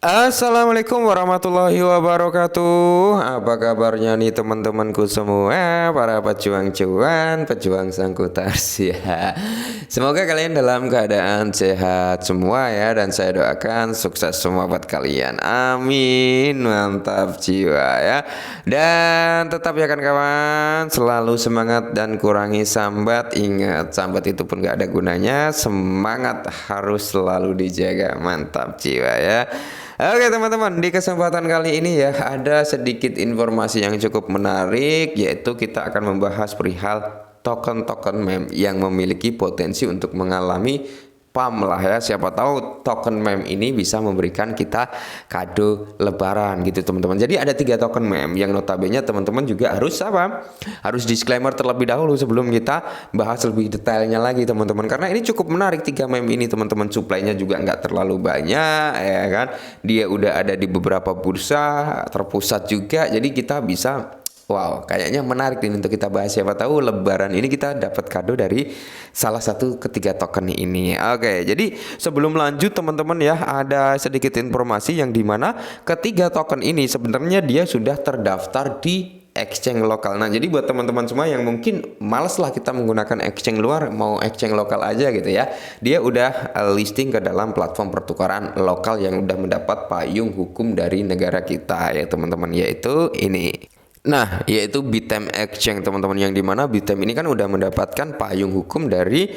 Assalamualaikum warahmatullahi wabarakatuh. Apa kabarnya nih teman-temanku semua, para pejuang cuan, pejuang sangkutars ya. Semoga kalian dalam keadaan sehat semua ya, dan saya doakan sukses semua buat kalian. Amin. Mantap jiwa ya. Dan tetap ya kan kawan, selalu semangat dan kurangi sambat. Ingat, sambat itu pun gak ada gunanya. Semangat harus selalu dijaga. Mantap jiwa ya. Oke teman-teman, di kesempatan kali ini ya ada sedikit informasi yang cukup menarik, yaitu kita akan membahas perihal token-token meme yang memiliki potensi untuk mengalami pump lah ya. Siapa tahu token meme ini bisa memberikan kita kado lebaran gitu teman-teman. Jadi ada 3 token meme yang notabene teman-teman juga harus apa? Harus disclaimer terlebih dahulu sebelum kita bahas lebih detailnya lagi teman-teman. Karena ini cukup menarik 3 meme ini teman-teman. Supply-nya juga nggak terlalu banyak ya kan. Dia udah ada di beberapa bursa terpusat juga. Jadi kita bisa wow, kayaknya menarik nih untuk kita bahas. Siapa tahu lebaran ini kita dapat kado dari salah satu ketiga token ini. Oke, jadi sebelum lanjut teman-teman ya, ada sedikit informasi yang dimana ketiga token ini sebenarnya dia sudah terdaftar di exchange lokal. Nah, jadi buat teman-teman semua yang mungkin males lah kita menggunakan exchange luar, mau exchange lokal aja gitu ya. Dia udah listing ke dalam platform pertukaran lokal yang udah mendapat payung hukum dari negara kita ya teman-teman, yaitu ini. Nah, yaitu Bitem Exchange teman-teman, yang dimana Bitem ini kan udah mendapatkan payung hukum dari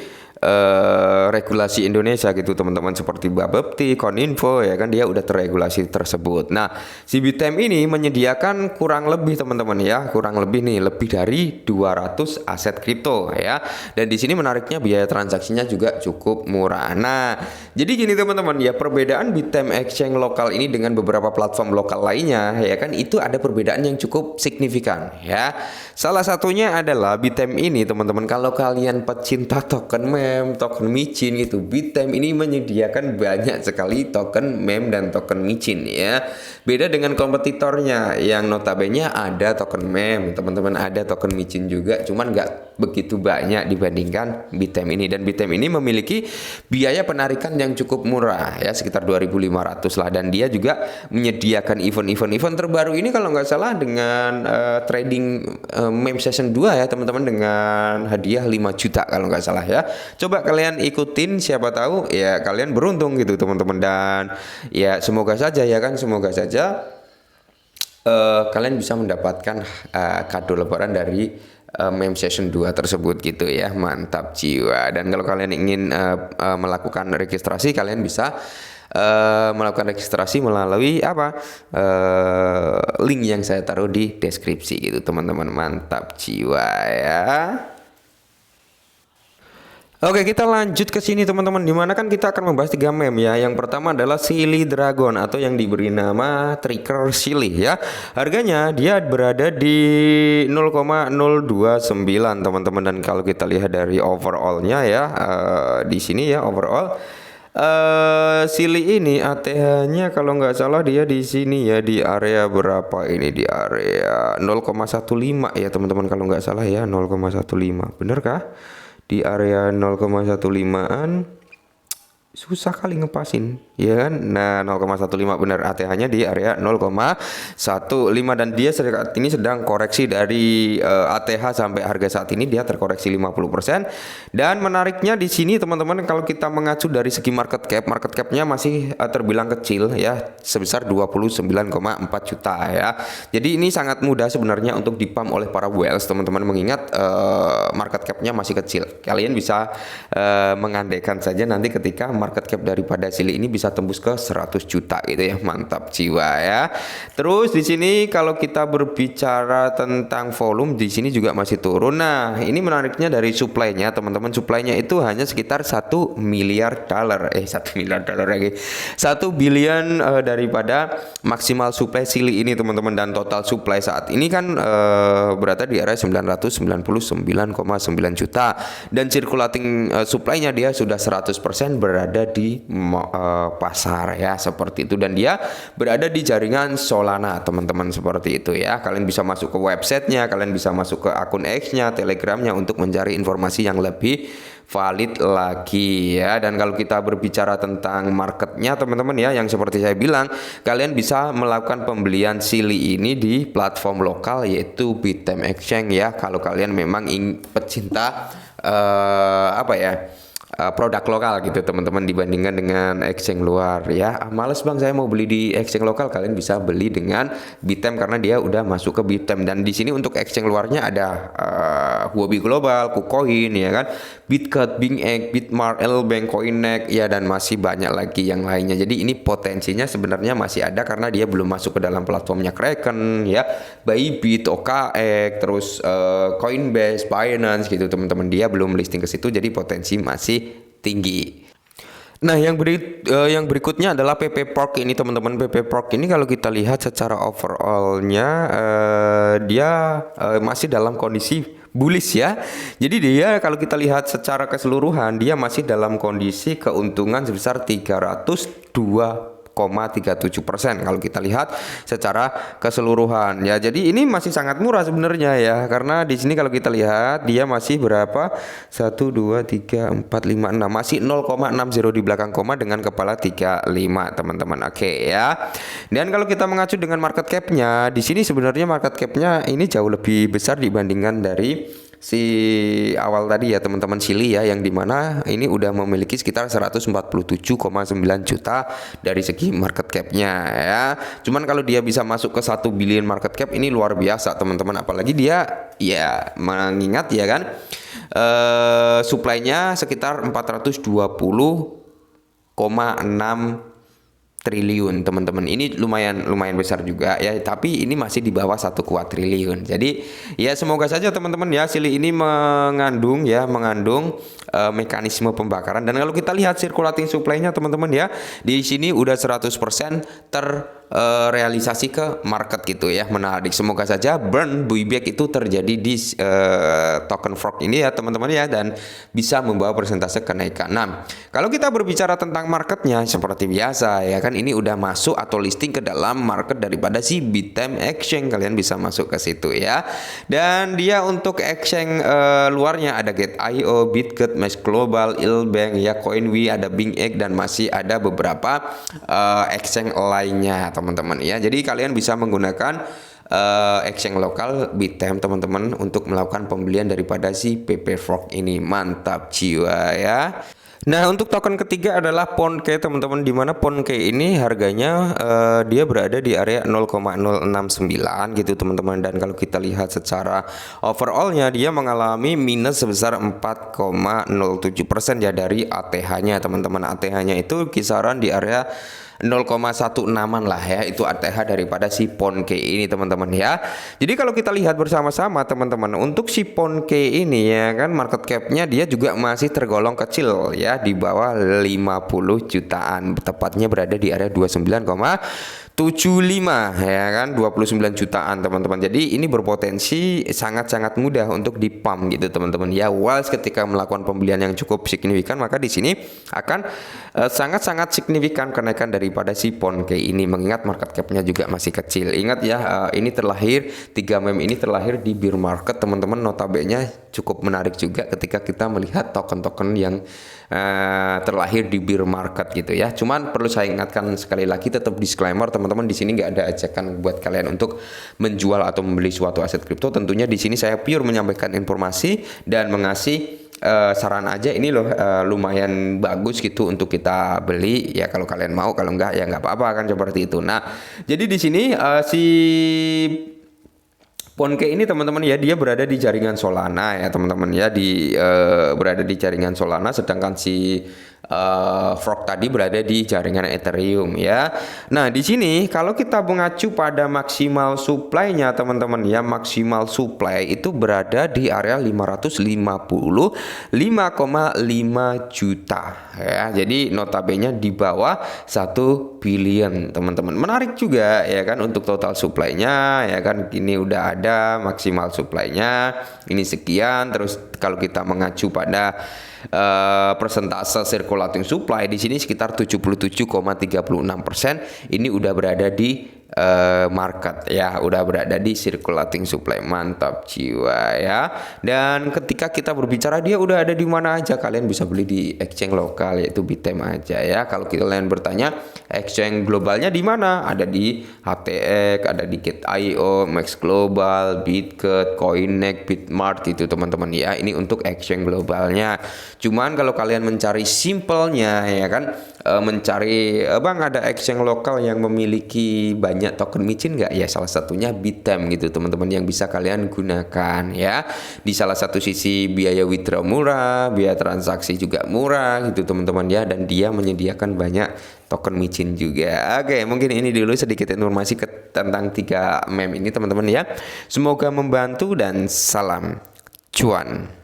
regulasi Indonesia gitu teman-teman, seperti Bapepti, Koninfo ya kan, dia udah terregulasi tersebut. Nah, si Bitem ini menyediakan kurang lebih teman-teman ya, kurang lebih nih lebih dari 200 aset kripto ya. Dan di sini menariknya biaya transaksinya juga cukup murah. Nah, jadi gini teman-teman ya, perbedaan Bitem Exchange lokal ini dengan beberapa platform lokal lainnya ya kan, itu ada perbedaan yang cukup signifikan ya. Salah satunya adalah Bitem ini teman-teman, kalau kalian pecinta token meme, token micin gitu, Bitem ini menyediakan banyak sekali token meme dan token micin ya. Beda dengan kompetitornya yang notabene ada token meme teman-teman, ada token micin juga, cuman nggak begitu banyak dibandingkan Bitem ini. Dan Bitem ini memiliki biaya penarikan yang cukup murah ya, sekitar 2.500 lah. Dan dia juga menyediakan event terbaru ini kalau nggak salah dengan trading meme session 2 ya teman-teman, dengan hadiah 5 juta kalau nggak salah ya. Coba kalian ikutin, siapa tahu ya kalian beruntung gitu teman-teman. Dan ya semoga saja ya kan, semoga saja kalian bisa mendapatkan kado lebaran dari meme session 2 tersebut gitu ya. Mantap jiwa. Dan kalau kalian ingin melakukan registrasi, kalian bisa melakukan registrasi melalui apa link yang saya taruh di deskripsi gitu teman-teman. Mantap jiwa ya. Oke, kita lanjut ke sini teman-teman, dimana kan kita akan membahas 3 meme ya. Yang pertama adalah Silly Dragon atau yang diberi nama Trigger Silly ya. Harganya dia berada di 0,029 teman-teman. Dan kalau kita lihat dari overallnya ya, di sini ya overall Silly ini ATH-nya kalau nggak salah dia di sini ya, di area berapa ini, di area 0,15 ya teman-teman, kalau nggak salah ya 0,15, bener kah? Di area 0,15an susah kali ngepasin ya kan. Nah 0,15 benar, ATH-nya di area 0,15, dan dia saat ini sedang koreksi dari ATH sampai harga saat ini dia terkoreksi 50%. Dan menariknya di sini teman-teman, kalau kita mengacu dari segi market capnya masih terbilang kecil ya, sebesar 29,4 juta ya. Jadi ini sangat mudah sebenarnya untuk dipump oleh para whales teman-teman, mengingat market capnya masih kecil. Kalian bisa mengandaikan saja nanti ketika market cap daripada Silly ini bisa tembus ke 100 juta gitu ya. Mantap jiwa ya. Terus di sini kalau kita berbicara tentang volume, di sini juga masih turun. Nah, ini menariknya dari supply-nya teman-teman. Supply-nya itu hanya sekitar 1 miliar dolar. 1 miliar dolar lagi. 1 billion daripada maksimal supply Silly ini teman-teman. Dan total supply saat ini kan berada di area 999,9 juta. Dan circulating supply-nya dia sudah 100% berada berada di pasar ya, seperti itu. Dan dia berada di jaringan Solana teman-teman, seperti itu ya. Kalian bisa masuk ke websitenya, kalian bisa masuk ke akun X-nya, Telegramnya untuk mencari informasi yang lebih valid lagi ya. Dan kalau kita berbicara tentang marketnya teman-teman ya, yang seperti saya bilang, kalian bisa melakukan pembelian Sili ini di platform lokal yaitu Bithame Exchange ya. Kalau kalian memang pecinta produk lokal gitu teman-teman, dibandingkan dengan exchange luar ya. Males bang saya mau beli di exchange lokal, kalian bisa beli dengan Bithame karena dia udah masuk ke Bithame. Dan di sini untuk exchange luarnya ada Huobi Global, KuCoin ya kan, Bitcut, BingX, Bitmart, Lbank, Coinex ya, dan masih banyak lagi yang lainnya. Jadi ini potensinya sebenarnya masih ada karena dia belum masuk ke dalam platformnya Kraken ya, Bybit, OKX, terus Coinbase, Binance gitu teman-teman. Dia belum listing ke situ, jadi potensi masih tinggi. Nah, yang berikutnya adalah PP Pork ini teman-teman. PP Pork ini kalau kita lihat secara overallnya dia masih dalam kondisi bullish ya. Jadi dia kalau kita lihat secara keseluruhan dia masih dalam kondisi keuntungan sebesar 302,37% kalau kita lihat secara keseluruhan ya. Jadi ini masih sangat murah sebenarnya ya, karena di sini kalau kita lihat dia masih berapa, 1 2 3 4 5 6, masih 0,60 di belakang koma dengan kepala 35 teman-teman. Oke ya. Dan kalau kita mengacu dengan market cap-nya, di sini sebenarnya market cap-nya ini jauh lebih besar dibandingkan dari si awal tadi ya teman-teman, Sili ya, yang dimana ini udah memiliki sekitar 147,9 juta dari segi market cap-nya ya. Cuman kalau dia bisa masuk ke 1 billion market cap ini luar biasa teman-teman, apalagi dia ya mengingat ya kan supply-nya sekitar 420,6 triliun teman-teman. Ini lumayan besar juga ya, tapi ini masih di bawah 1 kuadriliun. Jadi ya semoga saja teman-teman ya Sili ini mengandung mekanisme pembakaran. Dan kalau kita lihat circulating supply-nya teman-teman ya, di sini udah 100% realisasi ke market gitu ya. Menarik. Semoga saja burn buyback itu terjadi di token frog ini ya teman-teman ya, dan bisa membawa persentase kenaikan. Nah, kalau kita berbicara tentang marketnya seperti biasa ya kan, ini udah masuk atau listing ke dalam market daripada si Bithame Exchange. Kalian bisa masuk ke situ ya. Dan dia untuk exchange luarnya ada Gate.io, Bitcut, Mesh Global, Lbank ya, CoinWe, ada BingX, dan masih ada beberapa exchange lainnya teman-teman ya. Jadi kalian bisa menggunakan exchange lokal Bithame teman-teman untuk melakukan pembelian daripada si PP Frog ini. Mantap jiwa ya. Nah, untuk token ketiga adalah Ponke teman-teman, di mana Ponke ini harganya dia berada di area 0,069 gitu teman-teman. Dan kalau kita lihat secara overallnya dia mengalami minus sebesar 4,07% ya dari ATH-nya teman-teman. ATH-nya itu kisaran di area 0,16an lah ya, itu ATH daripada si Ponke ini teman-teman ya. Jadi kalau kita lihat bersama-sama teman-teman, untuk si Ponke ini ya kan, market cap-nya dia juga masih tergolong kecil ya, di bawah 50 jutaan, tepatnya berada di area 29,75 ya kan, 29 jutaan teman-teman. Jadi ini berpotensi sangat-sangat mudah untuk dipump gitu teman-teman ya. Once ketika melakukan pembelian yang cukup signifikan, maka di sini akan sangat-sangat signifikan kenaikan daripada si Ponke ini, mengingat market cap-nya juga masih kecil. Ingat ya, ini terlahir 3 meme ini terlahir di bear market teman-teman. Notabene cukup menarik juga ketika kita melihat token-token yang terlahir di bear market gitu ya. Cuman perlu saya ingatkan sekali lagi, tetap disclaimer teman-teman, di sini nggak ada ajakan buat kalian untuk menjual atau membeli suatu aset kripto. Tentunya di sini saya pure menyampaikan informasi dan mengasih saran aja. Ini loh lumayan bagus gitu untuk kita beli ya, kalau kalian mau, kalau enggak ya nggak apa-apa kan, seperti itu. Nah, jadi di sini si Ponke ini teman-teman ya, dia berada di jaringan Solana ya teman-teman ya, berada di jaringan Solana, sedangkan si Frog tadi berada di jaringan Ethereum ya. Nah, di sini kalau kita mengacu pada maksimal supply-nya teman-teman ya, maksimal supply itu berada di area 555,5 juta ya. Jadi notabene di bawah 1 billion teman-teman. Menarik juga ya kan untuk total supply-nya ya kan, ini udah ada ada maksimal supply-nya ini sekian. Terus kalau kita mengacu pada persentase circulating supply di sini sekitar 77,36%, ini udah berada di market ya, udah berada di circulating supply. Mantap jiwa ya. Dan ketika kita berbicara dia udah ada di mana aja, kalian bisa beli di exchange lokal yaitu Bitem aja ya. Kalau kalian bertanya exchange globalnya di mana, ada di HTX, ada di Gate.io, Max Global, Bitget, Coinex, Bitmart itu teman-teman ya. Ini untuk exchange globalnya. Cuman kalau kalian mencari simpelnya ya kan, mencari bang ada exchange lokal yang memiliki banyak token micin nggak ya, salah satunya Bitem gitu teman-teman yang bisa kalian gunakan ya. Di salah satu sisi biaya withdraw murah, biaya transaksi juga murah gitu teman-teman ya, dan dia menyediakan banyak token micin juga. Oke, mungkin ini dulu sedikit informasi tentang 3 meme ini teman-teman ya. Semoga membantu dan salam cuan.